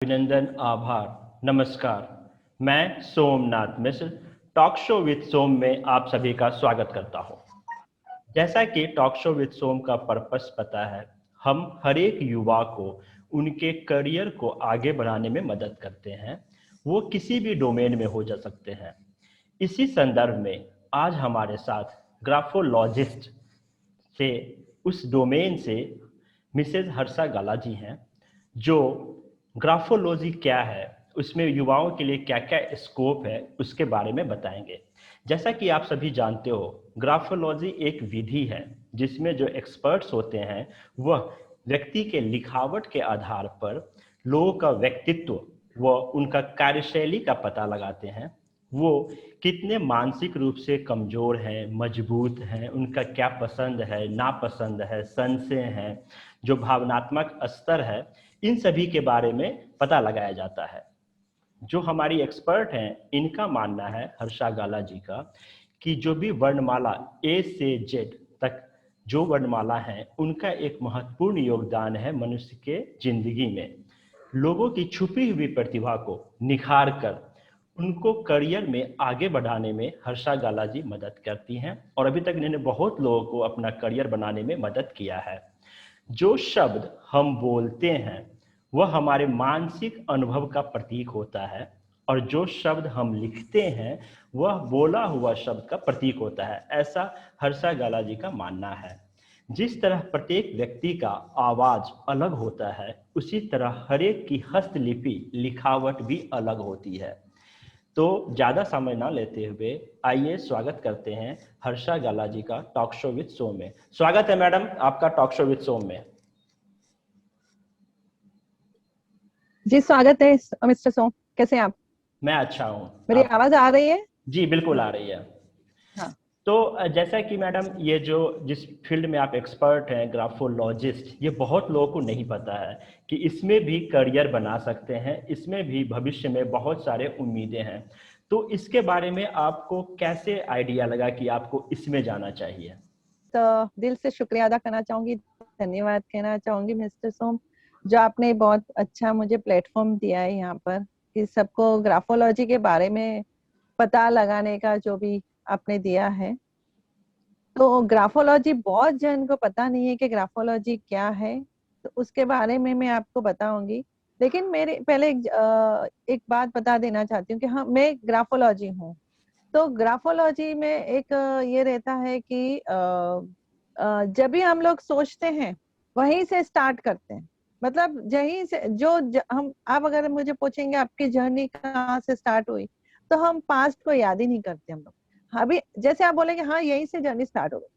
अभिनंदन, आभार, नमस्कार। मैं सोमनाथ मिश्र टॉक शो विद सोम में आप सभी का स्वागत करता हूं। जैसा कि टॉक शो विद सोम का पर्पस पता है, हम हर एक युवा को उनके करियर को आगे बढ़ाने में मदद करते हैं। वो किसी भी डोमेन में हो जा सकते हैं। इसी संदर्भ में आज हमारे साथ ग्राफोलॉजिस्ट से उस डोमेन से मिसेज हर्षा गाला जी हैं, जो ग्राफोलॉजी क्या है, उसमें युवाओं के लिए क्या क्या स्कोप है, उसके बारे में बताएंगे। जैसा कि आप सभी जानते हो, ग्राफोलॉजी एक विधि है जिसमें जो एक्सपर्ट्स होते हैं वह व्यक्ति के लिखावट के आधार पर लोगों का व्यक्तित्व व उनका कार्यशैली का पता लगाते हैं। वो कितने मानसिक रूप से कमज़ोर हैं, मजबूत हैं, उनका क्या पसंद है, नापसंद है, संशय हैं, जो भावनात्मक स्तर है, इन सभी के बारे में पता लगाया जाता है। जो हमारी एक्सपर्ट हैं, इनका मानना है, हर्षा गाला जी का, कि जो भी वर्णमाला ए से जेड तक जो वर्णमाला हैं, उनका एक महत्वपूर्ण योगदान है मनुष्य के जिंदगी में। लोगों की छुपी हुई प्रतिभा को निखार कर उनको करियर में आगे बढ़ाने में हर्षा गाला जी मदद करती हैं, और अभी तक इन्होंने बहुत लोगों को अपना करियर बनाने में मदद किया है। जो शब्द हम बोलते हैं वह हमारे मानसिक अनुभव का प्रतीक होता है, और जो शब्द हम लिखते हैं वह बोला हुआ शब्द का प्रतीक होता है, ऐसा हर्षा गाला जी का मानना है। जिस तरह प्रत्येक व्यक्ति का आवाज अलग होता है, उसी तरह हर एक की हस्तलिपि लिखावट भी अलग होती है। तो ज्यादा समय ना लेते हुए आइए स्वागत करते हैं हर्षा गाला जी का टॉक शो विद सोम में। स्वागत है मैडम आपका टॉक शो विद सोम में। जी स्वागत है मिस्टर सोम। कैसे हैं आप? मैं अच्छा हूँ। मेरी आप? आवाज आ रही है? जी बिल्कुल आ रही है। हाँ। तो जैसा कि मैडम, ये जो जिस फील्ड में आप एक्सपर्ट हैं, ग्राफोलॉजिस्ट, ये बहुत लोगों को नहीं पता है कि इसमें भी करियर बना सकते हैं, इसमें भी भविष्य में बहुत सारे उम्मीदें हैं। तो इसके बारे में आपको कैसे आइडिया लगा कि आपको इसमें जाना चाहिए? तो दिल से शुक्रिया अदा करना चाहूंगी, धन्यवाद कहना चाहूंगी मिस्टर सोम, जो आपने बहुत अच्छा मुझे प्लेटफॉर्म दिया है यहाँ पर कि सबको ग्राफोलॉजी के बारे में पता लगाने का जो भी आपने दिया है। तो ग्राफोलॉजी बहुत जन को पता नहीं है कि ग्राफोलॉजी क्या है, तो उसके बारे में मैं आपको बताऊंगी। लेकिन मेरे पहले एक बात बता देना चाहती हूँ कि हाँ, मैं ग्राफोलॉजी हूँ। तो ग्राफोलॉजी में एक ये रहता है कि जब भी हम लोग सोचते हैं वहीं से स्टार्ट करते हैं। मतलब यहीं से हम आप अगर मुझे पूछेंगे आपकी जर्नी कहाँ से स्टार्ट हुई, तो हम पास्ट को याद ही नहीं करते हम लोग। अभी जैसे आप बोलेंगे हाँ यहीं से जर्नी स्टार्ट हो गई,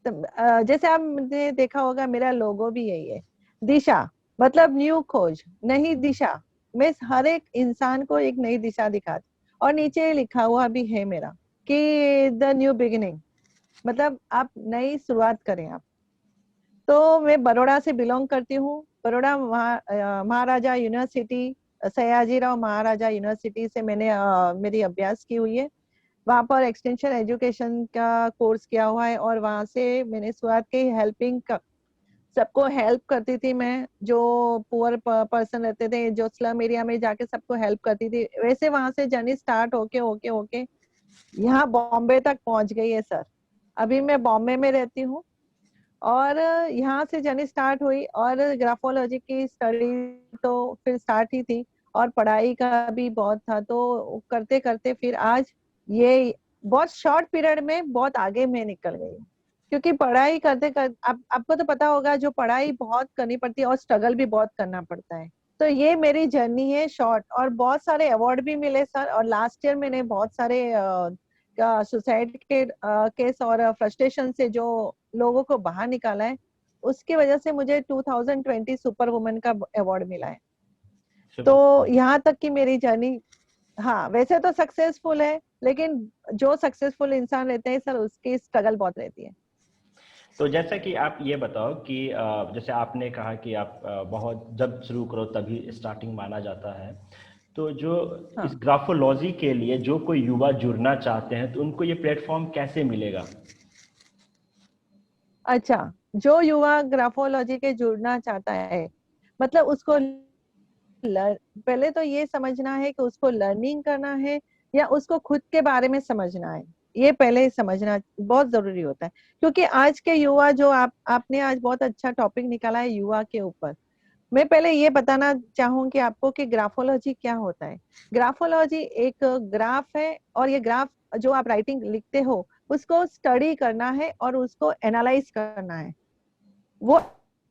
तो जैसे आपने देखा होगा मेरा लोगो भी यही है, दिशा, मतलब न्यू खोज, नई दिशा। मैं हर एक इंसान को एक नई दिशा दिखाती, और नीचे लिखा हुआ भी है मेरा कि द न्यू बिगिनिंग, मतलब आप नई शुरुआत करें आप। तो मैं बड़ौदा से बिलोंग करती हूँ। बड़ौदा महाराजा यूनिवर्सिटी, सयाजीराव महाराजा यूनिवर्सिटी से मैंने मेरी अभ्यास की हुई है। वहां पर एक्सटेंशन एजुकेशन का कोर्स किया हुआ है, और वहां से मैंने शुरुआत की हेल्पिंग का, सबको हेल्प करती थी मैं। जो पुअर पर्सन रहते थे, जो स्लम एरिया में जाके सबको हेल्प करती थी। वैसे वहां से जर्नी स्टार्ट होके होके होके यहाँ बॉम्बे तक पहुंच गई है सर। अभी मैं बॉम्बे में रहती हूँ, और यहाँ से जर्नी स्टार्ट हुई, और ग्राफोलॉजी की स्टडी तो फिर स्टार्ट ही थी, और पढ़ाई का भी बहुत था। तो करते करते फिर आज ये बहुत शॉर्ट पीरियड में बहुत आगे मैं निकल गई हूँ। क्योंकि पढ़ाई करते करते आपको तो पता होगा, जो पढ़ाई बहुत करनी पड़ती है और स्ट्रगल भी बहुत करना पड़ता है। तो ये मेरी जर्नी है शॉर्ट, और बहुत सारे अवार्ड भी मिले सर। और लास्ट ईयर मैंने बहुत सारे सुसाइड के केस और फ्रस्ट्रेशन से जो लोगों को बाहर निकाला है, उसकी वजह से मुझे 2020 सुपर वुमन का अवार्ड मिला है। तो यहाँ तक की मेरी जर्नी, हाँ वैसे तो सक्सेसफुल है, लेकिन जो सक्सेसफुल इंसान रहते हैं सर, उसकी स्ट्रगल बहुत रहती है। तो जैसा कि आप ये बताओ कि जैसे आपने कहा कि आप बहुत जब शुरू करो तभी स्टार्टिंग माना जाता है, तो जो इस हाँ। ग्राफोलॉजी के लिए जो कोई युवा जुड़ना चाहते हैं, तो उनको ये प्लेटफॉर्म कैसे मिलेगा? अच्छा, जो युवा ग्राफोलॉजी के जुड़ना चाहता है, मतलब उसको पहले तो ये समझना है कि उसको लर्निंग करना है या उसको खुद के बारे में समझना है, ये पहले समझना बहुत जरूरी होता है। क्योंकि आज के युवा जो आपने आज बहुत अच्छा टॉपिक निकाला है युवा के ऊपर। मैं पहले ये बताना चाहूंगी आपको कि ग्राफोलॉजी क्या होता है। ग्राफोलॉजी एक ग्राफ है, और ये ग्राफ जो आप राइटिंग लिखते हो उसको स्टडी करना है और उसको एनालाइज करना है। वो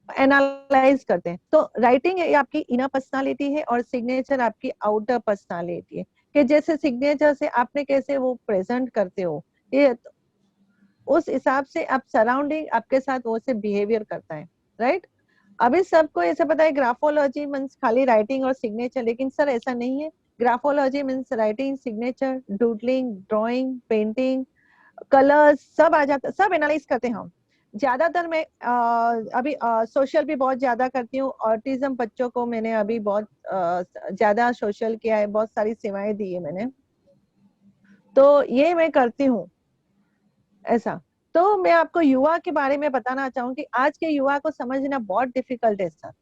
एनालाइज करते हैं। तो राइटिंग आपकी इनर पर्सनालिटी है और सिग्नेचर आपकी आउटर पर्सनालिटी है, कि जैसे सिग्नेचर से आपने कैसे वो प्रेजेंट करते हो, ये उस हिसाब से आप सराउंडिंग आपके साथ वो से बिहेवियर करता है, राइट। अभी सबको ऐसा पता है ग्राफोलॉजी मीन्स खाली राइटिंग और सिग्नेचर, लेकिन सर ऐसा नहीं है। Graphology means writing, signature, doodling, drawing, painting, colours सब आ जाता, सब एनालाइज करते हैं हम। ज्यादातर मैं अभी सोशल भी बहुत ज्यादा करती हूँ। ऑटिज्म बच्चों को मैंने अभी बहुत ज्यादा सोशल किया है, बहुत सारी सेवाएं दी है मैंने, तो ये मैं करती हूँ ऐसा। तो मैं आपको युवा के बारे में बताना चाहूंगी, आज के युवा को समझना बहुत डिफिकल्ट है सर।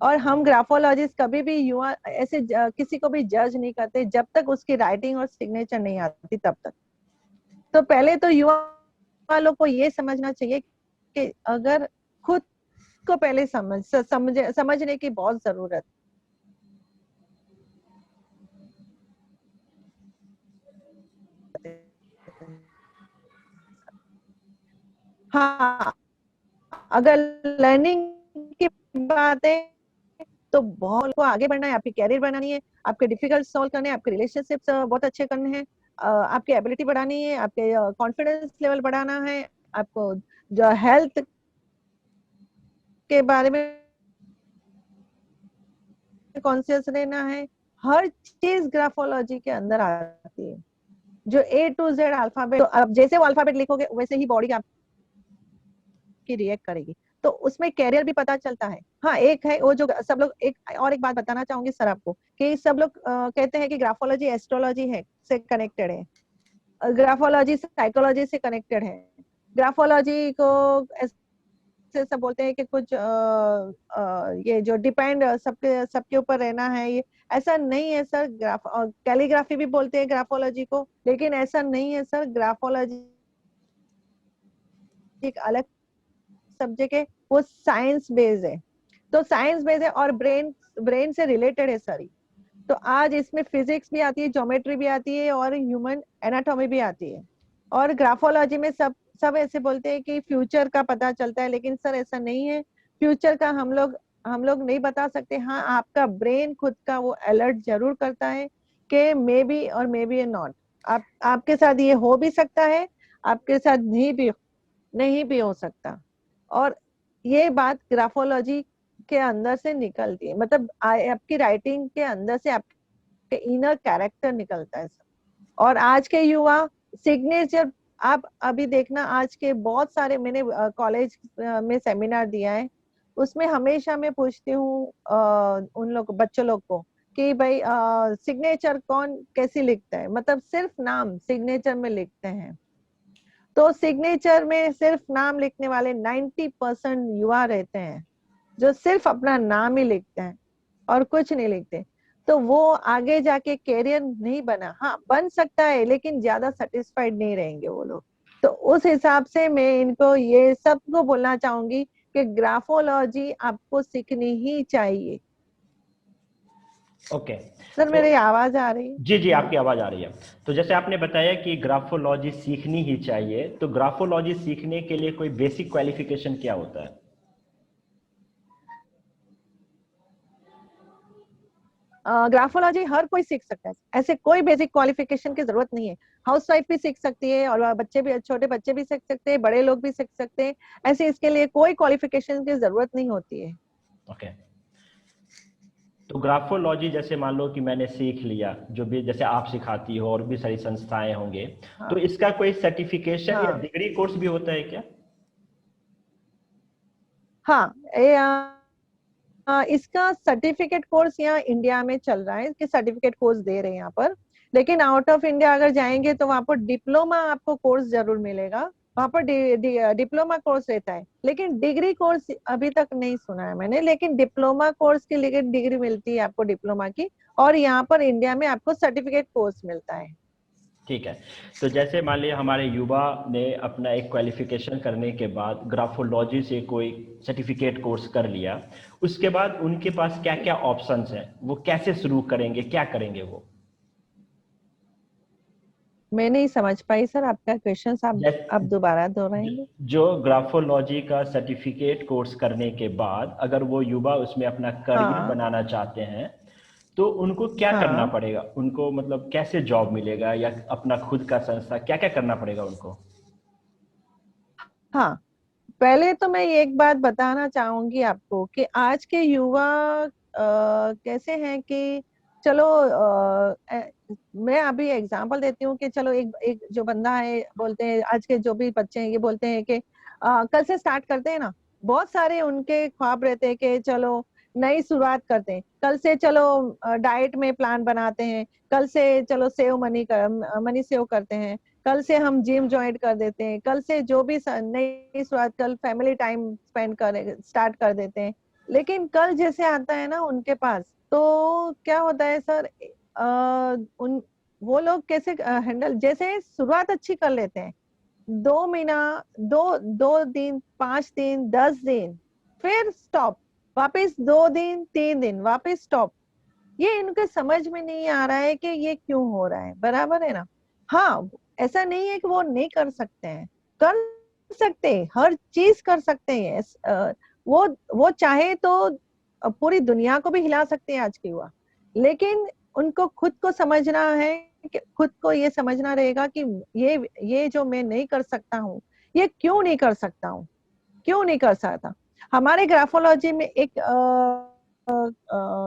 और हम ग्राफोलॉजिस्ट कभी भी युवा ऐसे किसी को भी जज नहीं करते जब तक उसकी राइटिंग और सिग्नेचर नहीं आती तब तक। तो पहले तो युवा लोग को ये समझना चाहिए कि अगर खुद को पहले समझने की बहुत जरूरत। हाँ, अगर लर्निंग की बात है तो बहुत को आगे बढ़ना है, आपकी कैरियर बनानी है, आपके डिफिकल्ट सॉल्व करने हैं, आपके रिलेशनशिप्स बहुत अच्छे करने हैं, आपकी एबिलिटी बढ़ानी है, आपके कॉन्फिडेंस लेवल बढ़ाना है, आपको जो हेल्थ के बारे में कॉन्शियस रहना है। हर चीज ग्राफोलॉजी के अंदर आती है, जो ए टू जेड अल्फाबेट। तो अब जैसे वो अल्फाबेट लिखोगे वैसे ही बॉडी आपकी रिएक्ट करेगी, तो उसमें कैरियर भी पता चलता है। हाँ, एक है वो जो सब लोग, एक और एक बात बताना चाहूंगी सर आपको, कि सब लोग कहते हैं कि ग्राफोलॉजी एस्ट्रोलॉजी है से कनेक्टेड है, ग्राफोलॉजी साइकोलॉजी से कनेक्टेड है। ग्राफोलॉजी को ऐसे सब बोलते हैं कि कुछ ये जो डिपेंड सबके सबके ऊपर रहना है, ये ऐसा नहीं है सर। कैलीग्राफी भी बोलते हैं ग्राफोलॉजी को, लेकिन ऐसा नहीं है सर। ग्राफोलॉजी एक अलग सब्जेक्ट है, वो साइंस बेस्ड है। तो साइंस बेस्ड है और ब्रेन ब्रेन से रिलेटेड है सारी। तो आज इसमें फिजिक्स भी आती है, ज्योमेट्री भी आती है और ह्यूमन एनाटॉमी भी आती है। और ग्राफोलॉजी में सब सब ऐसे बोलते हैं कि फ्यूचर का पता चलता है, लेकिन सर ऐसा नहीं है। फ्यूचर का हम लोग नहीं बता सकते। हाँ, आपका ब्रेन खुद का वो अलर्ट जरूर करता है कि मे बी और मे बी नॉट, आपके साथ ये हो भी सकता है, आपके साथ नहीं भी हो सकता। और ये बात ग्राफोलॉजी के अंदर से निकलती है, मतलब आपकी राइटिंग के अंदर से आपके इनर कैरेक्टर निकलता है। और आज के युवा सिग्नेचर, आप अभी देखना, आज के बहुत सारे मैंने कॉलेज में सेमिनार दिया है, उसमें हमेशा मैं पूछती हूँ उन लोग बच्चों लोग को कि भाई सिग्नेचर कौन कैसी लिखता है, मतलब सिर्फ नाम सिग्नेचर में लिखते हैं। तो सिग्नेचर में सिर्फ नाम लिखने वाले 90% युवा रहते हैं, जो सिर्फ अपना नाम ही लिखते हैं और कुछ नहीं लिखते। तो वो आगे जाके कैरियर नहीं बना, हाँ बन सकता है, लेकिन ज्यादा सेटिस्फाइड नहीं रहेंगे वो लोग। तो उस हिसाब से मैं इनको ये सबको बोलना चाहूंगी कि ग्राफोलॉजी आपको सीखनी ही चाहिए। ओके। सर तो मेरी आवाज आ रही है? जी जी, आपकी आवाज आ रही है। तो जैसे आपने बताया कि ग्राफोलॉजी सीखनी ही चाहिए, तो ग्राफोलॉजी सीखने के लिए कोई बेसिक क्वालिफिकेशन क्या होता है? ग्राफोलॉजी हर कोई सीख सकता है, ऐसे कोई बेसिक क्वालिफिकेशन की जरूरत नहीं है। हाउसवाइफ भी सीख सकती है और बच्चे भी, छोटे बच्चे भी सीख सकते हैं, बड़े लोग भी सीख सकते हैं। ऐसे इसके लिए कोई क्वालिफिकेशन की जरूरत नहीं होती है। ओके। तो ग्राफोलॉजी जैसे मान लो कि मैंने सीख लिया, जो भी जैसे आप सिखाती हो और भी सारी संस्थाएं होंगे, तो हाँ इसका कोई सर्टिफिकेशन या हाँ डिग्री कोर्स भी होता है क्या? हाँ, इसका सर्टिफिकेट कोर्स यहाँ इंडिया में चल रहा है कि सर्टिफिकेट कोर्स दे रहे हैं यहाँ पर। लेकिन आउट ऑफ इंडिया अगर जाएंगे तो वहां पर डिप्लोमा आपको कोर्स जरूर मिलेगा, वहाँ पर डिप्लोमा कोर्स रहता है, लेकिन डिग्री कोर्स अभी तक नहीं सुना है मैंने। लेकिन डिप्लोमा कोर्स के लिए डिग्री मिलती है आपको डिप्लोमा की, और यहाँ पर इंडिया में आपको सर्टिफिकेट कोर्स मिलता है। ठीक है। तो जैसे मान लिया हमारे युवा ने अपना एक क्वालिफिकेशन करने के बाद ग्राफोलॉजी से कोई सर्टिफिकेट कोर्स कर लिया, उसके बाद उनके पास क्या क्या ऑप्शंस हैं, वो कैसे शुरू करेंगे, क्या करेंगे वो? मैं नहीं समझ पाई सर आपका क्वेश्चन, आप जै- दोबारा दोहराएंगे? जो ग्राफोलॉजी का सर्टिफिकेट कोर्स करने के बाद अगर वो युवा उसमें अपना करियर हाँ बनाना चाहते हैं, तो उनको क्या करना हाँ पड़ेगा? उनको मतलब कैसे जॉब मिलेगा, या अपना खुद का संस्था, क्या क्या करना पड़ेगा उनको? हाँ। पहले तो मैं एक बात बताना चाहूंगी आपको कि आज के युवा कैसे हैं कि चलो, मैं अभी एग्जांपल देती हूँ कि चलो एक एक जो बंदा है, बोलते हैं आज के जो भी बच्चे हैं ये बोलते हैं कि कल से स्टार्ट करते हैं ना। बहुत सारे उनके ख्वाब रहते हैं कि चलो नई शुरुआत करते हैं, कल से चलो डाइट में प्लान बनाते हैं, कल से चलो मनी सेव करते हैं, कल से हम जिम ज्वाइन कर देते हैं, कल से जो भी नई शुरुआत, कल फैमिली टाइम स्पेंड कर स्टार्ट कर देते हैं। लेकिन कल जैसे आता है ना उनके पास, तो क्या होता है सर, उन वो लोग कैसे हैंडल, जैसे शुरुआत अच्छी कर लेते हैं, 2 महीना, 2 दिन, 5 दिन, 10 दिन, फिर स्टॉप, वापस 2 दिन, 3 दिन, वापस स्टॉप। ये इनके समझ में नहीं आ रहा है कि ये क्यों हो रहा है, बराबर है ना? हाँ, ऐसा नहीं है कि वो नहीं कर सकते हैं, कर सकते हैं, हर चीज कर सकते हैं। वो चाहे तो पूरी दुनिया को भी हिला सकते हैं आज के युवा। लेकिन उनको खुद को समझना है, कि खुद को ये समझना रहेगा कि ये जो मैं नहीं कर सकता हूँ, ये क्यों नहीं कर सकता हूँ, क्यों नहीं कर सकता। हमारे ग्राफोलॉजी में एक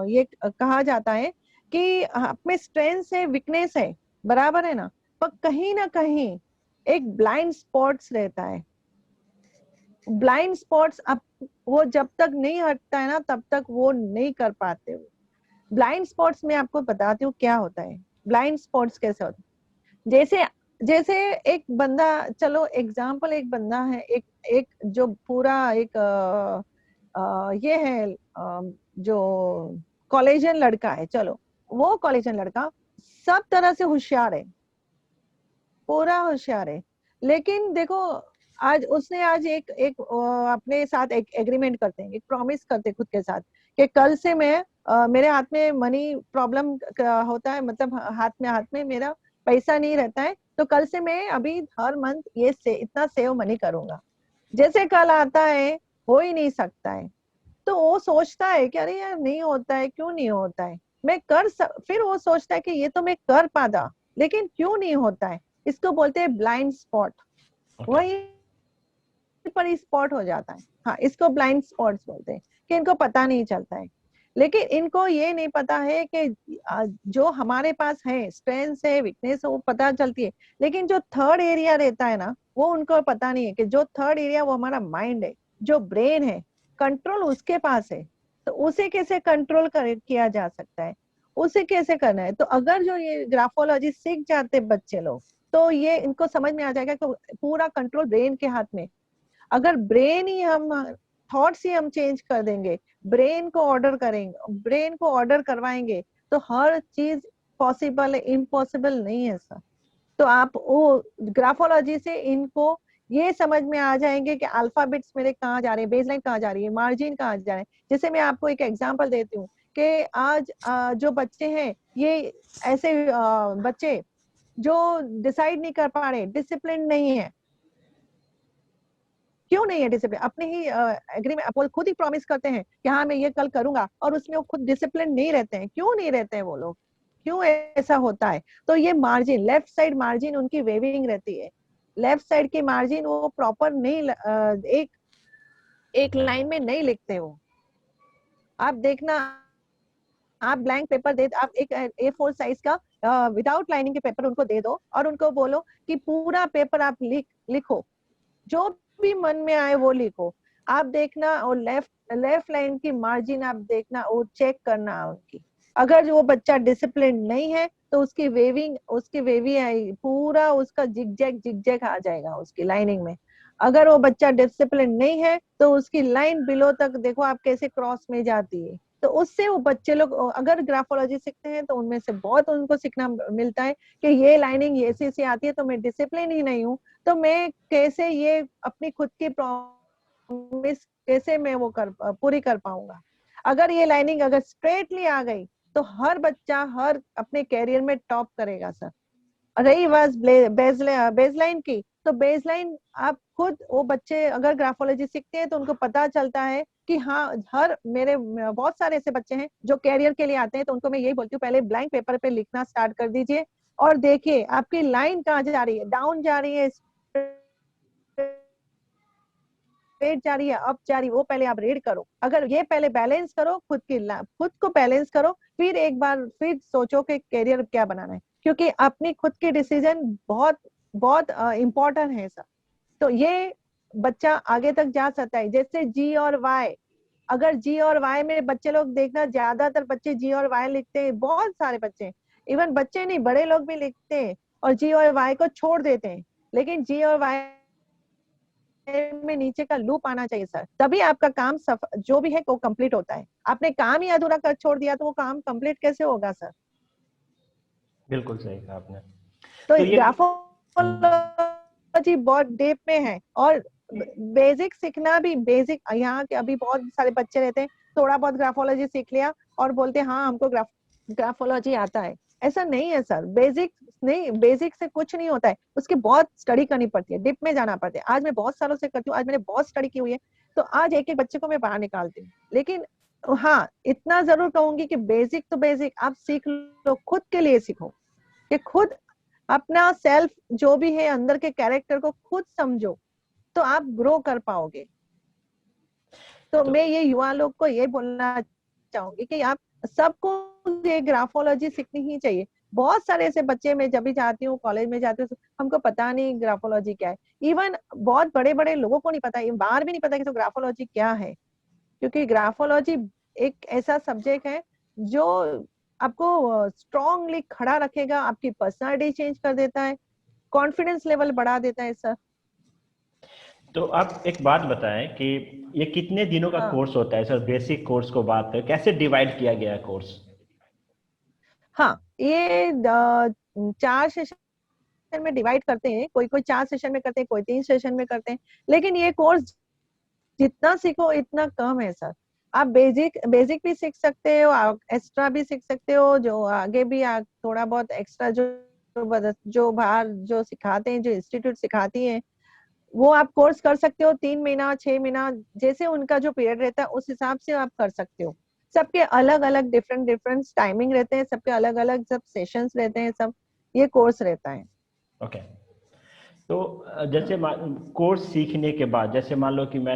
ये कहा जाता है कि आप में स्ट्रेंथ है, वीकनेस है, बराबर है ना, पर कहीं ना कहीं एक ब्लाइंड स्पॉट्स रहता है। ब्लाइंड स्पॉट्स अब वो जब तक नहीं हटता है ना, तब तक वो नहीं कर पाते हो। ब्लाइंड स्पॉट्स में आपको बताती हूँ क्या होता है। ब्लाइंड स्पॉट्स कैसे होते हैं, जैसे जैसे एक बंदा, चलो एग्जाम्पल, एक बंदा है, एक एक जो पूरा एक ये है, जो कॉलेजियन लड़का है, चलो वो कॉलेजियन लड़का सब तरह से होशियार है, पूरा होशियार है। लेकिन देखो, आज एक एक अपने साथ एक एग्रीमेंट करते हैं, एक प्रॉमिस करते हैं खुद के साथ कि कल से मैं मेरे हाथ में मनी प्रॉब्लम होता है, मतलब हाथ में मेरा पैसा नहीं रहता है, तो कल से मैं अभी हर मंथ इतना सेव मनी करूंगा। जैसे कल आता है, हो ही नहीं सकता है, तो वो सोचता है कि अरे यार नहीं होता है, क्यों नहीं होता है, फिर वो सोचता है कि ये तो मैं कर पाता, लेकिन क्यों नहीं होता है। इसको बोलते हैं ब्लाइंड स्पॉट। ओके। वही पर ही स्पॉट हो जाता है। हाँ, इसको ब्लाइंड स्पॉट्स बोलते हैं, कि इनको पता नहीं चलता है। लेकिन इनको ये नहीं पता है कि जो हमारे पास है, स्ट्रेंथ है, वीकनेस है, वो पता चलती है। लेकिन जो थर्ड एरिया रहता है ना, वो उनको पता नहीं है कि जो थर्ड एरिया वो हमारा माइंड है, जो ब्रेन है, कंट्रोल उसके पास है। तो उसे कैसे कंट्रोल किया जा सकता है, उसे कैसे करना है। तो अगर जो ये ग्राफोलॉजी सीख जाते बच्चे लोग, तो ये इनको समझ में आ जाएगा कि पूरा कंट्रोल ब्रेन के हाथ में। अगर ब्रेन ही हम थॉट्स ही हम चेंज कर देंगे, ब्रेन को ऑर्डर करेंगे, ब्रेन को ऑर्डर करवाएंगे, तो हर चीज पॉसिबल है, इम्पॉसिबल नहीं है सर। तो आप वो ग्राफोलॉजी से इनको ये समझ में आ जाएंगे कि अल्फाबेट्स मेरे कहाँ जा रहे हैं, बेसलाइन कहाँ जा रही है, मार्जिन कहाँ जा रहे हैं। जैसे मैं आपको एक एग्जांपल देती हूँ कि आज जो बच्चे हैं, ये ऐसे बच्चे जो डिसाइड नहीं कर पा रहे, डिसिप्लिन नहीं है। क्यों नहीं है डिसिप्लिन? अपने ही एग्रीमेंट, वो खुद ही प्रॉमिस करते हैं कि हाँ मैं ये कल करूंगा, और उसमें वो खुद डिसिप्लिन नहीं रहते हैं। क्यों नहीं रहते हैं वो लोग, क्यों ऐसा होता है? तो ये मार्जिन, लेफ्ट साइड मार्जिन उनकी वेविंग रहती है। लेफ्ट साइड की मार्जिन वो प्रॉपर नहीं, एक एक लाइन में नहीं लिखते हो। आप देखना, आप ब्लैंक पेपर दे, आप एक A4 साइज का विदाउट लाइनिंग के पेपर उनको दे दो, और उनको बोलो कि पूरा पेपर आप लिखो, जो भी मन में आए वो लिखो। आप देखना, और लेफ्ट लेफ्ट लाइन की मार्जिन आप देखना, वो चेक करना उनकी, अगर वो बच्चा डिसिप्लिन नहीं है तो उसकी वेविंग, उसकी वेवी आई पूरा उसका जिग जैग आ जाएगा उसकी लाइनिंग में। अगर वो बच्चा डिसिप्लिन नहीं है तो उसकी लाइन बिलो तक देखो आप कैसे क्रॉस में जाती है। तो उससे वो बच्चे लोग अगर ग्राफोलॉजी सीखते हैं तो उनमें से बहुत उनको सीखना मिलता है कि ये लाइनिंग ऐसी ऐसी आती है, तो मैं डिसिप्लिन ही नहीं हूँ, तो मैं कैसे ये अपनी खुद की प्रॉमिस कैसे मैं वो पूरी कर पाऊंगा। अगर ये लाइनिंग अगर स्ट्रेटली आ गई तो हर बच्चा हर अपने कैरियर में टॉप करेगा सर। रही बात बेसलाइन की, तो बेसलाइन आप खुद वो बच्चे अगर ग्राफोलॉजी सीखते हैं तो उनको पता चलता है कि हाँ, हर मेरे बहुत सारे ऐसे बच्चे हैं जो कैरियर के लिए आते हैं, तो उनको मैं यही बोलती हूँ पहले ब्लैंक पेपर पे लिखना स्टार्ट कर दीजिए और देखिए आपकी लाइन कहाँ जा रही है, डाउन जा रही है, स्ट्रेट जा रही है, अप जा रही है, वो पहले आप रीड करो। अगर ये पहले बैलेंस करो, खुद को बैलेंस करो, फिर एक बार फिर सोचो कि कैरियर क्या बनाना है, क्योंकि अपनी खुद की डिसीजन बहुत बहुत इंपॉर्टेंट है सर। तो ये बच्चा आगे तक जा सकता है। जैसे जी और वाई, अगर जी और वाई में बच्चे लोग देखना, ज्यादातर बच्चे जी और वाई लिखते हैं, बहुत सारे बच्चे, इवन बच्चे नहीं बड़े लोग भी लिखते हैं और जी और वाई को छोड़ देते हैं। लेकिन जी और वाई में नीचे का लूप आना चाहिए सर, तभी आपका काम जो भी है वो कंप्लीट होता है। आपने काम ही अधूरा कर छोड़ दिया तो वो काम कंप्लीट कैसे होगा सर। बिल्कुल सही कहा आपने। तो तो ये ग्राफोलॉजी बहुत डीप में है और बेसिक सीखना भी, बेसिक यहाँ के अभी बहुत सारे बच्चे रहते हैं, थोड़ा बहुत ग्राफोलॉजी सीख लिया और बोलते हैं हाँ हमको ग्राफोलॉजी आता है। ऐसा नहीं है सर, बेसिक नहीं, बेसिक से कुछ नहीं होता है, उसकी बहुत स्टडी करनी पड़ती है, डिप में जाना पड़ता है। आज मैं बहुत सालों से करती हूँ, आज मैंने बहुत स्टडी की हुई है, तो आज एक एक बच्चे को मैं बाहर निकालती हूँ। लेकिन हाँ, इतना जरूर कहूंगी कि बेसिक तो बेसिक आप सीख लो, खुद के लिए सीखो, कि खुद अपना सेल्फ जो भी है अंदर के कैरेक्टर को खुद समझो, तो आप ग्रो कर पाओगे। तो तो मैं ये युवा लोग को ये बोलना चाहूंगी कि आप सबको ये ग्राफोलॉजी सीखनी ही चाहिए। बहुत सारे ऐसे बच्चे, मैं जब भी जाती हूँ कॉलेज में जाती हूँ, हमको पता नहीं ग्राफोलॉजी क्या है। इवन बहुत बड़े बड़े लोगों को नहीं पता, बाहर भी नहीं पता कि तो ग्राफोलॉजी क्या है। क्योंकि ग्राफोलॉजी एक ऐसा सब्जेक्ट है जो आपको स्ट्रांगली खड़ा रखेगा, आपकी पर्सनालिटी चेंज कर देता है, कॉन्फिडेंस लेवल बढ़ा देता है सर। तो आप एक बात बताएं कि ये कितने दिनों का हाँ कोर्स होता है सर? बेसिक कोर्स को बात करें, कैसे डिवाइड किया गया है कोर्स? हाँ, ये 4 सेशन में डिवाइड करते हैं, कोई कोई 4 सेशन में करते हैं, कोई 3 सेशन में करते हैं। लेकिन ये कोर्स जितना सीखो इतना कम है सर। आप बेसिक बेसिक भी सीख सकते हो, आप एक्स्ट्रा भी सीख सकते हो, जो आगे भी आप थोड़ा बहुत एक्स्ट्रा जो बाहर जो सिखाते हैं, जो इंस्टीट्यूट सिखाती है, वो आप कोर्स कर सकते हो। 3 महीना 6 महीना जैसे उनका जो पीरियड रहता है उस हिसाब से आप कर सकते हो। सबके अलग अलग डिफरेंट डिफरेंट टाइमिंग रहते हैं, सबके अलग अलग सब सेशंस रहते हैं, सब ये कोर्स रहता है। ओके। तो जैसे कोर्स सीखने के बाद, जैसे मान लो कि मैं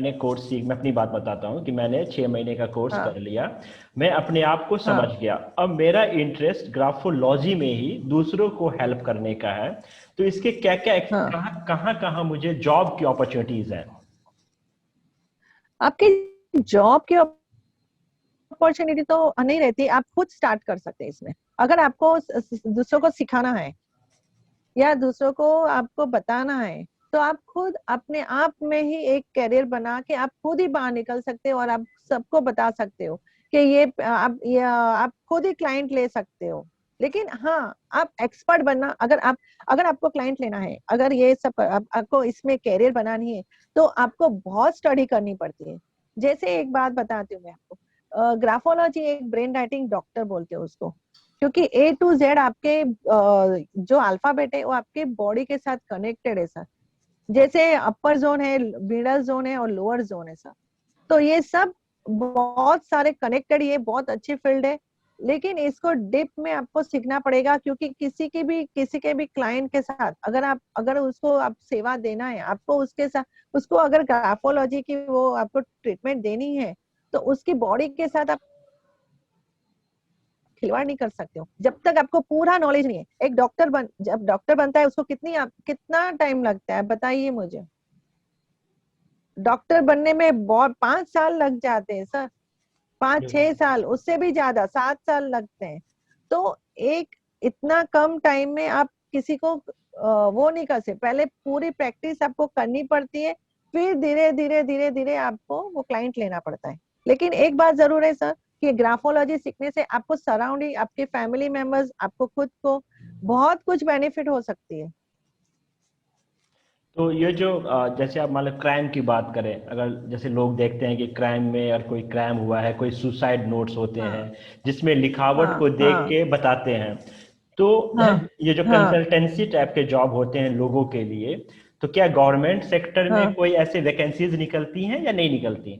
अपनी बात बताता हूँ कि मैंने 6 महीने का कोर्स हाँ कर लिया, मैं अपने आप को समझ हाँ गया, अब मेरा इंटरेस्ट ग्राफोलॉजी में ही दूसरों को हेल्प करने का है। तो इसके क्या क्या, हाँ। कहाँ मुझे जॉब की अपॉर्चुनिटीज है? आपकी जॉब की अपॉर्चुनिटी तो नहीं रहती, आप खुद स्टार्ट कर सकते हैं इसमें। अगर आपको दूसरों को सिखाना है या दूसरों को आपको बताना है, तो आप खुद अपने आप में ही एक करियर बना के आप खुद ही बाहर निकल सकते हो और आप सबको बता सकते हो कि आप खुद ही क्लाइंट ले सकते हो। लेकिन हाँ, आप एक्सपर्ट बनना, अगर आपको क्लाइंट लेना है, अगर ये सब आपको इसमें करियर बनानी है, तो आपको बहुत स्टडी करनी पड़ती है। जैसे एक बात बताती हूँ मैं आपको, ग्राफोलॉजी एक ब्रेन राइटिंग डॉक्टर बोलते हैं उसको, क्योंकि ए टू जेड आपके जो अल्फाबेट है वो आपके बॉडी के साथ कनेक्टेड है सर। जैसे अपर जोन है, मिडल जोन है और लोअर जोन है सर। तो ये सब बहुत सारे कनेक्टेड, ये बहुत अच्छी फील्ड है। लेकिन इसको डिप में आपको सीखना पड़ेगा, क्योंकि किसी के भी क्लाइंट के साथ अगर उसको आप सेवा देना है, आपको उसके साथ, उसको अगर ग्राफोलॉजी की वो आपको ट्रीटमेंट देनी है, तो उसकी बॉडी के साथ आप खिलवाड़ नहीं कर सकते हो जब तक आपको पूरा नॉलेज नहीं है। जब डॉक्टर बनता है उसको कितना टाइम लगता है बताइए मुझे। डॉक्टर बनने में बहुत 5 साल लग जाते हैं सर। 5-6 साल, उससे भी ज्यादा 7 साल लगते हैं। तो एक इतना कम टाइम में आप किसी को वो नहीं कर सकते, पहले पूरी प्रैक्टिस आपको करनी पड़ती है, फिर धीरे धीरे धीरे धीरे आपको वो क्लाइंट लेना पड़ता है। लेकिन एक बात जरूर है सर, कि ग्राफोलॉजी सीखने से आपको सराउंडिंग, आपके फैमिली मेंबर्स, आपको खुद को बहुत कुछ बेनिफिट हो सकती है। तो ये जो जैसे आप मान लो क्राइम की बात करें, अगर जैसे लोग देखते हैं कि क्राइम में और कोई क्राइम हुआ है, कोई सुसाइड नोट्स होते हैं हाँ जिसमें लिखावट हाँ को देख हाँ के बताते हैं, तो हाँ ये जो हाँ कंसल्टेंसी टाइप के जॉब होते हैं लोगों के लिए, तो क्या गवर्नमेंट सेक्टर में हाँ। कोई ऐसे वैकेंसीज निकलती हैं या नहीं निकलती?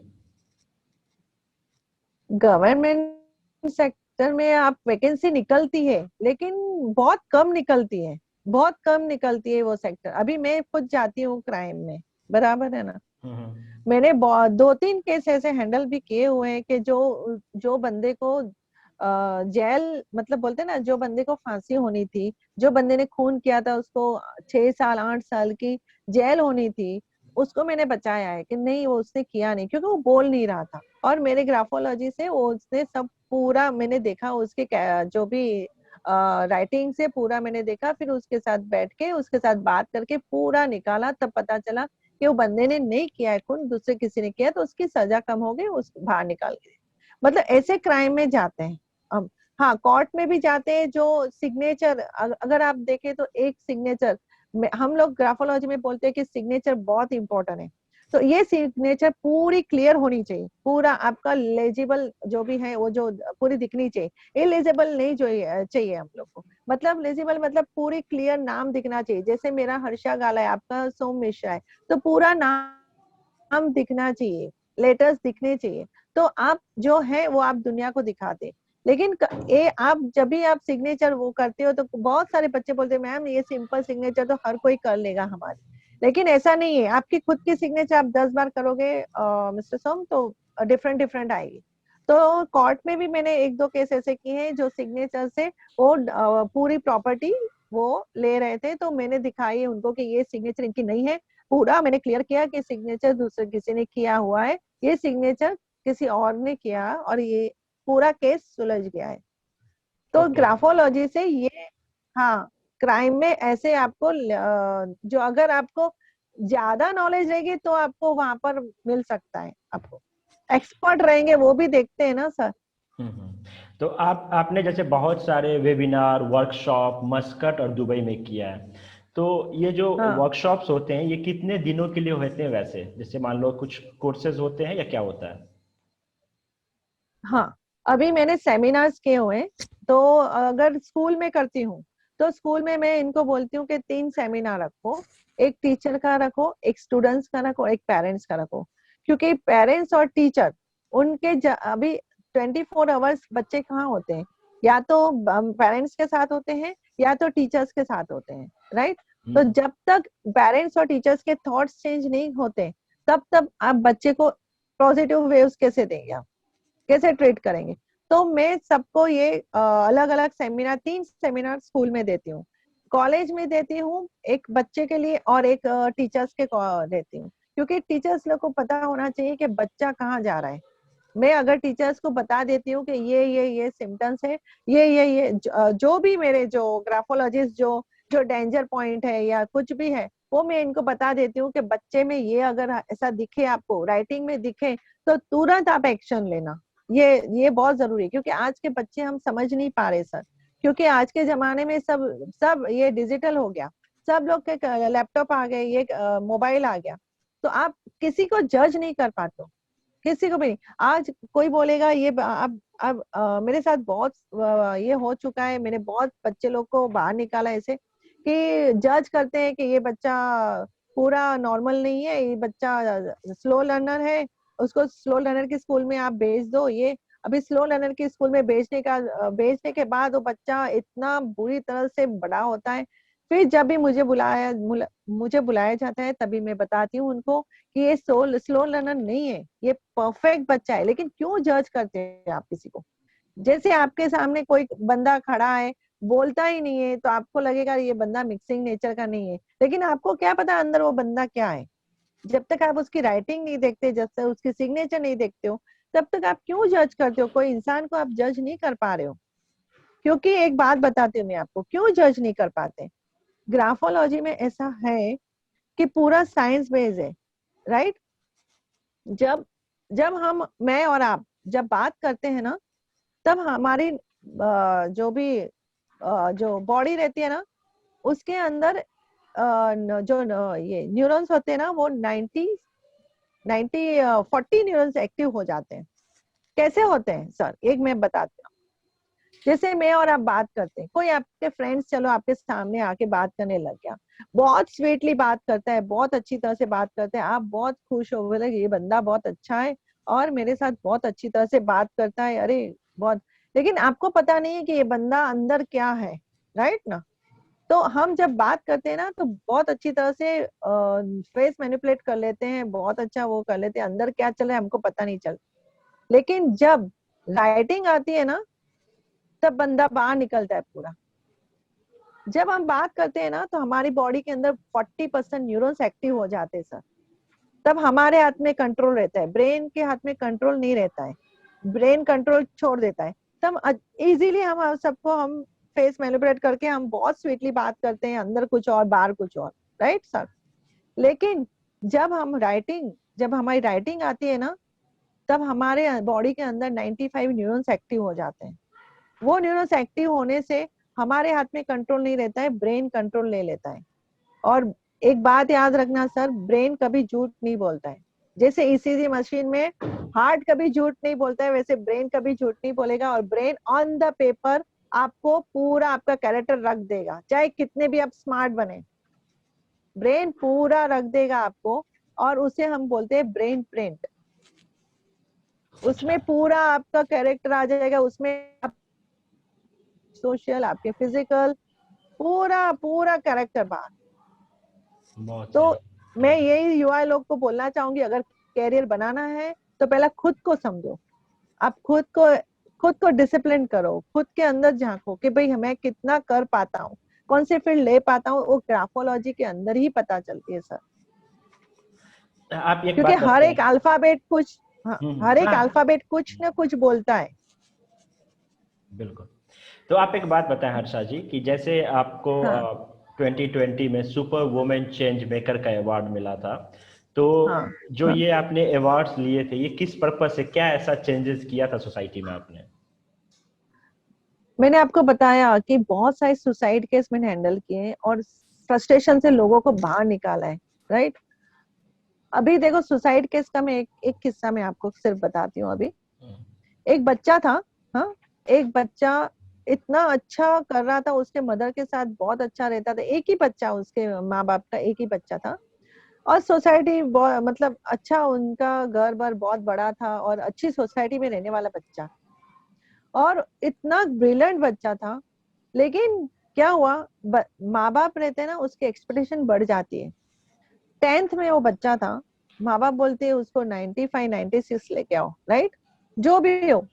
गवर्नमेंट सेक्टर में आप वैकेंसी निकलती है, लेकिन बहुत कम निकलती है, बहुत कम निकलती है वो सेक्टर। अभी मैं खुद जाती हूँ क्राइम में, बराबर है ना। हम्म। मैंने 2-3 केस ऐसे हैंडल भी किए हुए हैं कि जो जो बंदे को जेल, मतलब बोलते हैं ना, जो बंदे को फांसी होनी थी, जो बंदे ने खून किया था उसको 6 साल 8 साल की जेल होनी थी, उसको मैंने बचाया है कि नहीं, वो उसने किया नहीं, क्योंकि वो बोल नहीं रहा था। और मेरे ग्राफोलॉजी से वो उसने सब पूरा मैंने देखा, उसके जो भी राइटिंग से पूरा मैंने देखा, फिर उसके साथ बैठ के उसके साथ बात करके पूरा निकाला, तब पता चला कि वो बंदे ने नहीं किया है खून, दूसरे किसी ने किया, तो उसकी सजा कम हो गई, उस बाहर निकाल गए। मतलब ऐसे क्राइम में जाते हैं हम। हाँ, कोर्ट में भी जाते हैं, जो सिग्नेचर, अगर आप देखें तो एक सिग्नेचर, हम लोग ग्राफोलॉजी में बोलते हैं कि सिग्नेचर बहुत इंपॉर्टेंट है। तो ये सिग्नेचर पूरी क्लियर होनी चाहिए, पूरा आपका लेजिबल जो भी है वो जो पूरी दिखनी चाहिए, इलेजिबल नहीं जो चाहिए हम लोग को। मतलब लेजिबल मतलब पूरी क्लियर नाम दिखना चाहिए, जैसे मेरा हर्षा गाला है, आपका सोम मिश्रा है, तो पूरा नाम दिखना चाहिए, लेटर्स दिखने चाहिए, तो आप जो है वो आप दुनिया को दिखाते। लेकिन आप जब भी आप सिग्नेचर वो करते हो, तो बहुत सारे बच्चे बोलते हैं मैम ये सिंपल सिग्नेचर तो हर कोई कर लेगा हमारी। लेकिन ऐसा नहीं है, आपकी खुद की सिग्नेचर आप 10 बार करोगे मिस्टर सोम, तो डिफरेंट डिफरेंट आएगी। तो कोर्ट में भी मैंने 1-2 केस ऐसे किए हैं, जो सिग्नेचर से वो पूरी प्रॉपर्टी वो ले रहे थे, तो मैंने दिखाई उनको कि ये सिग्नेचर इनकी नहीं है, पूरा मैंने क्लियर किया कि सिग्नेचर दूसरे किसी ने किया हुआ है, ये सिग्नेचर किसी और ने किया, और ये पूरा केस सुलझ गया है। तो ओके। ग्राफोलॉजी से ये, हाँ, क्राइम में ऐसे आपको जो अगर आपको ज्यादा नॉलेज रहेगी तो आपको वहां पर मिल सकता है, आपको एक्सपर्ट रहेंगे वो भी देखते हैं ना सर। तो आपने जैसे बहुत सारे वेबिनार, वर्कशॉप मस्कट और दुबई में किया है, तो ये जो हाँ वर्कशॉप्स होते हैं ये कितने दिनों के लिए होते हैं वैसे? जैसे मान लो कुछ कोर्सेज होते हैं या क्या होता है? हाँ, अभी मैंने सेमिनार्स किए हुए हैं। तो अगर स्कूल में करती हूँ, तो स्कूल में मैं इनको बोलती हूँ कि 3 सेमिनार रखो, एक टीचर का रखो, एक स्टूडेंट्स का रखो, एक पेरेंट्स का रखो। क्योंकि पेरेंट्स और टीचर, उनके अभी 24 आवर्स बच्चे कहाँ होते हैं, या तो पेरेंट्स के साथ होते हैं या तो टीचर्स के साथ होते हैं, राइट। तो हम्म। जब तक पेरेंट्स और टीचर्स के थॉट्स चेंज नहीं होते, तब तब आप बच्चे को पॉजिटिव वेव्स कैसे देंगे, आप कैसे ट्रीट करेंगे। तो मैं सबको ये अलग अलग सेमिनार, 3 सेमिनार स्कूल में देती हूँ, कॉलेज में देती हूँ, एक बच्चे के लिए और एक टीचर्स के देती हूँ। क्योंकि टीचर्स लोग को पता होना चाहिए कि बच्चा कहाँ जा रहा है। मैं अगर टीचर्स को बता देती हूँ कि ये सिम्टम्स है, ये जो भी मेरे जो ग्राफोलॉजिस्ट जो जो डेंजर पॉइंट है या कुछ भी है, वो मैं इनको बता देती हूँ कि बच्चे में ये अगर ऐसा दिखे, आपको राइटिंग में दिखे, तो तुरंत आप एक्शन लेना। ये बहुत जरूरी है, क्योंकि आज के बच्चे हम समझ नहीं पा रहे सर। क्योंकि आज के जमाने में सब सब ये डिजिटल हो गया, सब लोग के लैपटॉप आ गए, ये मोबाइल आ गया, तो आप किसी को जज नहीं कर पाते हो, किसी को भी नहीं। आज कोई बोलेगा ये अब मेरे साथ बहुत ये हो चुका है, मैंने बहुत बच्चे लोग को बाहर निकाला ऐसे कि जज करते हैं कि ये बच्चा पूरा नॉर्मल नहीं है, ये बच्चा स्लो लर्नर है, उसको स्लो लर्नर के स्कूल में आप भेज दो। ये अभी स्लो लर्नर के स्कूल में भेजने के बाद वो बच्चा इतना बुरी तरह से बड़ा होता है। फिर जब भी मुझे बुलाया जाता है, तभी मैं बताती हूँ उनको कि ये स्लो लर्नर नहीं है, ये परफेक्ट बच्चा है। लेकिन क्यों जज करते हैं आप किसी को? जैसे आपके सामने कोई बंदा खड़ा है, बोलता ही नहीं है, तो आपको लगेगा ये बंदा मिक्सिंग नेचर का नहीं है, लेकिन आपको क्या पता अंदर वो बंदा क्या है। जब तक आप उसकी राइटिंग नहीं देखते, जब तक उसकी सिग्नेचर नहीं देखते हो, तब तक आप क्यों जज करते हो? कोई इंसान को आप जज नहीं कर पा रहे हो, क्योंकि एक बात बताती हूँ मैं आपको क्यों जज नहीं कर पाते। ग्राफोलॉजी में ऐसा है कि पूरा साइंस बेस है, राइट। जब जब हम, मैं और आप जब बात करते हैं ना, तब हमारी जो भी जो बॉडी रहती है ना, उसके अंदर ये न्यूरॉन्स होते हैं ना, वो 40 न्यूरॉन्स एक्टिव हो जाते हैं। कैसे होते हैं सर, एक मैं बताती हूँ। जैसे मैं और आप बात करते हैं, कोई आपके फ्रेंड्स चलो आपके सामने आके बात करने लग गया, बहुत स्वीटली बात करता है, बहुत अच्छी तरह से बात करते हैं, आप बहुत खुश हो, बोले ये बंदा बहुत अच्छा है और मेरे साथ बहुत अच्छी तरह से बात करता है, अरे बहुत। लेकिन आपको पता नहीं है कि ये बंदा अंदर क्या है, राइट ना। तो हम जब बात करते हैं ना, तो बहुत अच्छी तरह से फेस मैनिपुलेट कर लेते हैं, बहुत अच्छा वो कर लेते हैं, अंदर क्या चल रहा है हमको पता नहीं चलता। लेकिन जब राइटिंग आती है ना, तब बंदा बाहर निकलता है पूरा। जब हम बात करते हैं ना, तो हमारी बॉडी के अंदर 40% न्यूरॉन्स एक्टिव हो जाते हैं सर। तब हमारे हाथ में कंट्रोल रहता है, ब्रेन के हाथ में कंट्रोल नहीं रहता है, ब्रेन कंट्रोल छोड़ देता है। तब इजीली हम सबको हम फेस मैनिपुलेट करके हम बहुत स्वीटली बात करते हैं, अंदर कुछ और बाहर कुछ और, राइट सर। लेकिन जब हमारी राइटिंग आती है ना, तब हमारे बॉडी के अंदर 95 न्यूरॉन्स एक्टिव हो जाते हैं। वो न्यूरॉन्स एक्टिव होने से हमारे हाथ में कंट्रोल नहीं रहता है, ब्रेन कंट्रोल ले लेता है। और एक बात याद रखना सर, ब्रेन कभी झूठ नहीं बोलता है। जैसे ईसीजी मशीन में हार्ट कभी झूठ नहीं बोलता है, वैसे ब्रेन कभी झूठ नहीं बोलेगा। और ब्रेन ऑन द पेपर आपको पूरा आपका कैरेक्टर रख देगा, चाहे कितने भी आप स्मार्ट बने, ब्रेन पूरा रख देगा आपको। और उसे हम बोलते हैं ब्रेन प्रिंट। उसमें पूरा आपका कैरेक्टर आ जाएगा, उसमें आप सोशल, आपके फिजिकल, पूरा पूरा कैरेक्टर बाहर। बहुत तो सही। मैं यही युवा लोग को बोलना चाहूंगी, अगर कैरियर बनाना है तो पहले खुद को समझो। आप खुद को डिसिप्लिन करो, खुद के अंदर झांको कि भाई मैं कितना कर पाता हूँ, कौन से फील्ड ले पाता हूँ, वो ग्राफोलॉजी के अंदर ही पता चलती है सर। आप एक क्योंकि बात हर बताएं। एक अल्फाबेट कुछ, हाँ, हर एक हाँ, अल्फाबेट कुछ ना कुछ बोलता है। बिल्कुल। तो आप एक बात बताएं हर्षा जी कि जैसे आपको हाँ 2020 में सुपर वुमेन चेंज मेकर का अवार्ड मिला था, तो हाँ जो हाँ। ये आपने अवार्ड्स लिए थे, ये किस पर्पस से, क्या ऐसा चेंजेस किया था सोसाइटी में आपने? मैंने आपको बताया कि बहुत सारे सुसाइड केस मैंने हैंडल किए हैं और फ्रस्ट्रेशन से लोगों को बाहर निकाला है, राइट। अभी देखो सुसाइड केस का मैं एक किस्सा मैं आपको सिर्फ बताती हूँ अभी। एक बच्चा था, हाँ, एक बच्चा इतना अच्छा कर रहा था, उसके मदर के साथ बहुत अच्छा रहता था, एक ही बच्चा, उसके माँ बाप का एक ही बच्चा था। और सोसाइटी मतलब अच्छा, उनका घर बार बहुत बड़ा था और अच्छी सोसाइटी में रहने वाला बच्चा, और इतना ब्रिलियंट बच्चा था। लेकिन क्या हुआ, माँ बाप रहते हैं ना, उसकी एक्सपेक्टेशन बढ़ जाती है। 10th में वो बच्चा था, माँ बाप बोलते हैं उसको 95 96 लेके आओ, राइट, जो भी हो।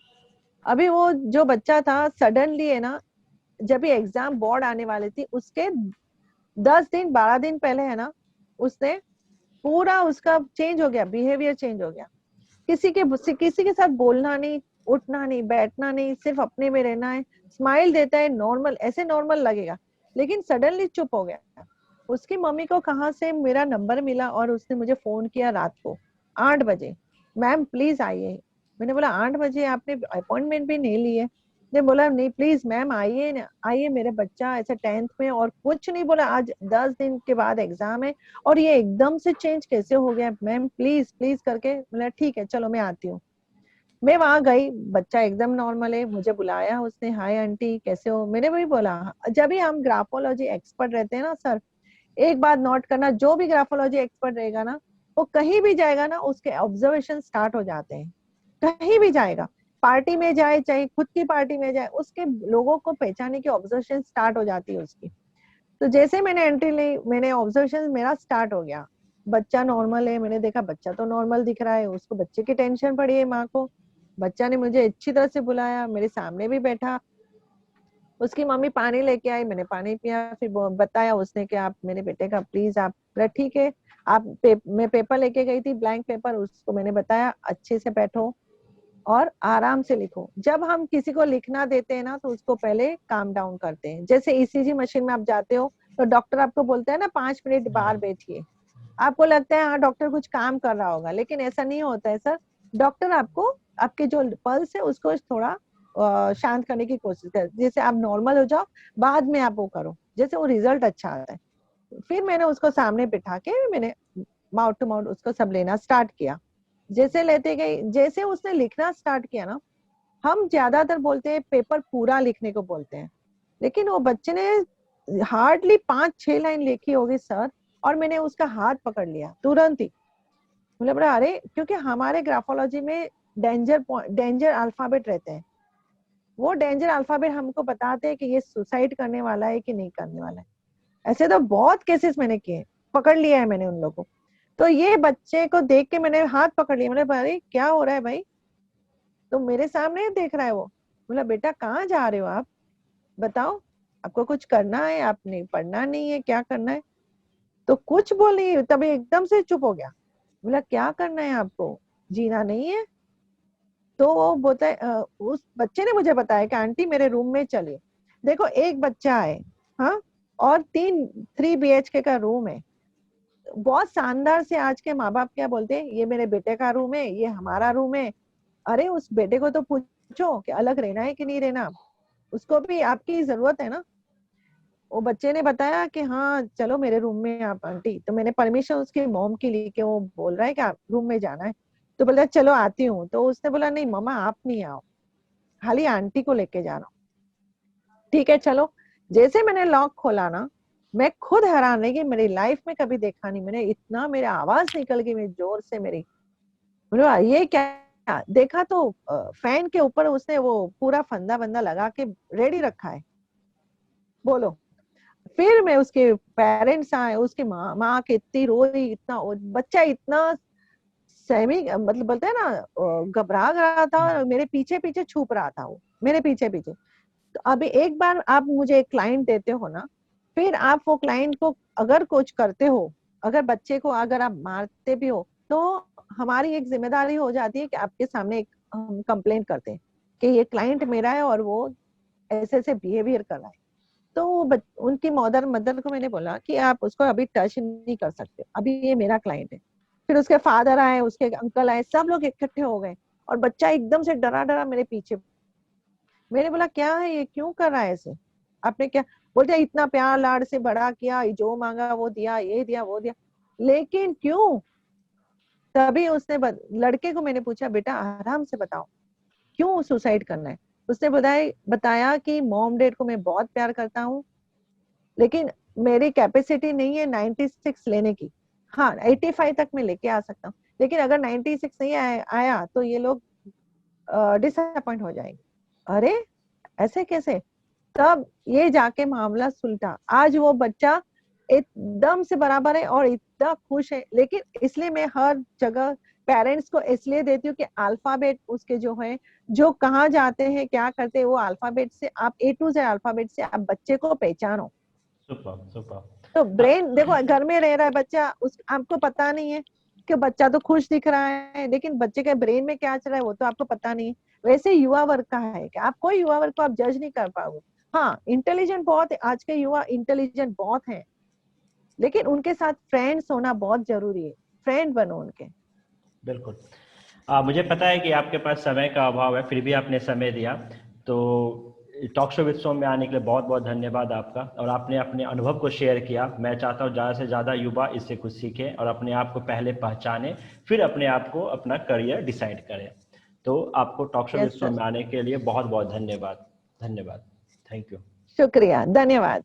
अभी वो जो बच्चा था सडनली है ना, जब ये एग्जाम बोर्ड आने वाली थी, उसके 10 दिन 12 दिन पहले है ना, उसने पूरा उसका चेंज हो गया, बिहेवियर चेंज हो गया। किसी के साथ बोलना नहीं, उठना नहीं, बैठना नहीं, सिर्फ अपने में रहना है। स्माइल देता है नॉर्मल, ऐसे नॉर्मल लगेगा, लेकिन सडनली चुप हो गया। उसकी मम्मी को कहाँ से मेरा नंबर मिला और उसने मुझे फोन किया रात को 8 बजे, मैम प्लीज आइए। मैंने बोला 8 बजे, आपने अपॉइंटमेंट भी नहीं ली है। ने बोला नहीं प्लीज मैम आइए ना, आइए, मेरे बच्चा ऐसे 10th में, और कुछ नहीं बोला, आज 10 दिन के बाद एग्जाम है और ये एकदम से चेंज कैसे हो गया मैम, प्लीज प्लीज करके। बोला ठीक है चलो मैं आती हूँ। मैं वहां गई, बच्चा एकदम नॉर्मल है, मुझे बुलाया उसने, हाय आंटी कैसे हो। मैंने वही बोला, जब भी हम ग्राफोलॉजी एक्सपर्ट रहते हैं ना सर, एक बात नोट करना, जो भी ग्राफोलॉजी एक्सपर्ट रहेगा ना, वो कहीं भी जाएगा ना, उसके ऑब्जर्वेशन स्टार्ट हो जाते हैं। कहीं भी जाएगा, पार्टी में जाए, चाहे खुद की पार्टी में जाए, उसके लोगों को पहचाने की ऑब्जर्वेशन स्टार्ट हो जाती है उसकी। तो जैसे मैंने एंट्री ली, मैंने ऑब्जर्वेशन मेरा स्टार्ट हो गया। बच्चा नॉर्मल है, मैंने देखा बच्चा तो नॉर्मल दिख रहा है, उसको बच्चे की टेंशन पड़ी है माँ को। बच्चा ने मुझे अच्छी तरह से बुलाया, मेरे सामने भी बैठा, उसकी मम्मी पानी लेके आई, मैंने पानी पिया, फिर बताया उसने कि आप मेरे बेटे का प्लीज आप। बोला ठीक है, मैं पेपर लेके गई थी, ब्लैंक पेपर, उसको मैंने बताया अच्छे से बैठो, और आराम से लिखो। जब हम किसी को लिखना देते हैं ना तो उसको पहले काम डाउन करते हैं। जैसे ईसीजी मशीन में आप जाते हो तो डॉक्टर आपको बोलता है ना 5 मिनट बाहर बैठिए, आपको लगता है हाँ डॉक्टर कुछ काम कर रहा होगा, लेकिन ऐसा नहीं होता है सर। डॉक्टर आपको आपके जो पल्स है उसको थोड़ा शांत करने की कोशिश कर, जैसे आप नॉर्मल हो जाओ, बाद में आप वो करो, जैसे वो रिजल्ट अच्छा आता है। फिर मैंने उसको सामने बिठा के मैंने माउथ टू माउथ उसको सब लेना स्टार्ट किया। जैसे लेते गई, जैसे उसने लिखना स्टार्ट किया ना, हम ज्यादातर बोलते हैं पेपर पूरा लिखने को बोलते हैं, लेकिन वो बच्चे ने हार्डली 5-6 लाइन लिखी होगी सर, और मैंने उसका हाथ पकड़ लिया तुरंत ही। मतलब बोला अरे, क्योंकि हमारे ग्राफोलॉजी में डेंजर अल्फाबेट रहते हैं, वो डेंजर अल्फाबेट हमको बताते हैं कि ये सुसाइड करने वाला है कि नहीं करने वाला है। ऐसे तो बहुत केसेस मैंने किए, पकड़ लिया है मैंने उन लोगों को। तो ये बच्चे को देख के मैंने हाथ पकड़ लिया, मैंने भाई क्या हो रहा है भाई, तो मेरे सामने देख रहा है वो। बोला बेटा कहाँ जा रहे हो आप, बताओ, आपको कुछ करना है, आपने पढ़ना नहीं है, क्या करना है? तो कुछ बोल नहीं, तभी एकदम से चुप हो गया। बोला क्या करना है आपको, जीना नहीं है? तो वो बोलता है उस बच्चे ने मुझे बताया कि आंटी मेरे रूम में चलिए। देखो एक बच्चा है, हाँ, और 3 BHK का रूम है। बहुत शानदार से आज के माँ बाप क्या बोलते हैं, ये मेरे बेटे का रूम है, ये हमारा रूम है। अरे उस बेटे को तो पूछो कि अलग रहना है कि नहीं रहना, उसको भी आपकी जरूरत है ना। वो बच्चे ने बताया कि हाँ चलो मेरे रूम में आप आंटी, तो मैंने परमिशन उसकी मॉम की ली कि वो बोल रहा है कि आप रूम में जाना है, तो बोला चलो आती हूँ। तो उसने बोला नहीं मम्मा आप नहीं आओ, खाली आंटी को लेके जाना। ठीक है चलो। जैसे मैंने लॉक खोला ना, मैं खुद हैरान रही कि मेरी लाइफ में कभी देखा नहीं मैंने इतना, मेरी आवाज निकल गई मेरी जोर से मेरी। बोला ये क्या, देखा तो फैन के ऊपर उसने वो पूरा फंदा बंदा लगा के रेडी रखा है। बोलो। फिर मैं उसके पेरेंट्स आए, उसकी माँ के इतनी रोई, इतना बच्चा इतना सहमी, मतलब बोलते हैं ना घबरा रहा था, और मेरे पीछे पीछे छुप रहा था वो, मेरे पीछे पीछे। तो अभी एक बार आप मुझे एक क्लाइंट देते हो ना, फिर आप वो क्लाइंट को अगर कुछ करते हो, अगर बच्चे को अगर आप मारते भी हो, तो हमारी एक जिम्मेदारी हो जाती है कि आपके सामने एक हम कंप्लेंट करते हैं कि ये क्लाइंट मेरा है और वो ऐसे ऐसे बिहेवियर कर रहा है। तो उनकी मदर को मैंने बोला कि आप उसको अभी टच नहीं कर सकते, अभी ये मेरा क्लाइंट है। फिर उसके फादर आए, उसके अंकल आए, सब लोग इकट्ठे हो गए, और बच्चा एकदम से डरा डरा मेरे पीछे। मैंने बोला क्या है ये, क्यों कर रहा है ऐसे, आपने क्या? बोलते इतना प्यार लाड से बड़ा किया, जो मांगा वो दिया, ये दिया वो दिया, लेकिन क्यों? तभी उसने लड़के को मैंने पूछा बेटा आराम से बताओ क्यों सुसाइड करना है। उसने बताया कि मॉम डैड को मैं बहुत प्यार करता हूँ, लेकिन मेरी कैपेसिटी नहीं है 96 लेने की। हाँ 85 तक मैं लेके आ सकता हूँ, लेकिन अगर 96 नहीं आया तो ये लोग डिसअपॉइंट हो जाएंगे। अरे ऐसे कैसे? तब ये जाके मामला सुलटा, आज वो बच्चा एकदम से बराबर है और इतना खुश है। लेकिन इसलिए मैं हर जगह पेरेंट्स को इसलिए देती हूँ कि अल्फाबेट उसके जो है, जो कहाँ जाते हैं क्या करते हैं, वो अल्फाबेट से आप A to Z अल्फाबेट से आप बच्चे को पहचानो। Super super. तो ब्रेन देखो, घर में रह रहा है बच्चा, उस आपको पता नहीं है कि बच्चा तो खुश दिख रहा है, लेकिन बच्चे के ब्रेन में क्या चल रहा है वो तो आपको पता नहीं है। वैसे युवा वर्ग का है कि आप कोई युवा वर्ग को आप जज नहीं कर पाओगे। हाँ इंटेलिजेंट बहुत है, आज के युवा इंटेलिजेंट बहुत हैं, लेकिन उनके साथ फ्रेंड्स होना बहुत जरूरी है, फ्रेंड बनो उनके। बिल्कुल। मुझे पता है कि आपके पास समय का अभाव है, फिर भी आपने समय दिया। तो टॉक शो विद सोम में आने के लिए बहुत बहुत धन्यवाद आपका, और आपने अपने अनुभव को शेयर किया। मैं चाहता हूँ ज़्यादा से ज़्यादा युवा इससे कुछ सीखें और अपने आप को पहले पहचानें, फिर अपने आप को अपना करियर डिसाइड करें। तो आपको टॉक शो विद यस सोम सर, में आने के लिए बहुत बहुत धन्यवाद। धन्यवाद। Thank you. शुक्रिया, धन्यवाद।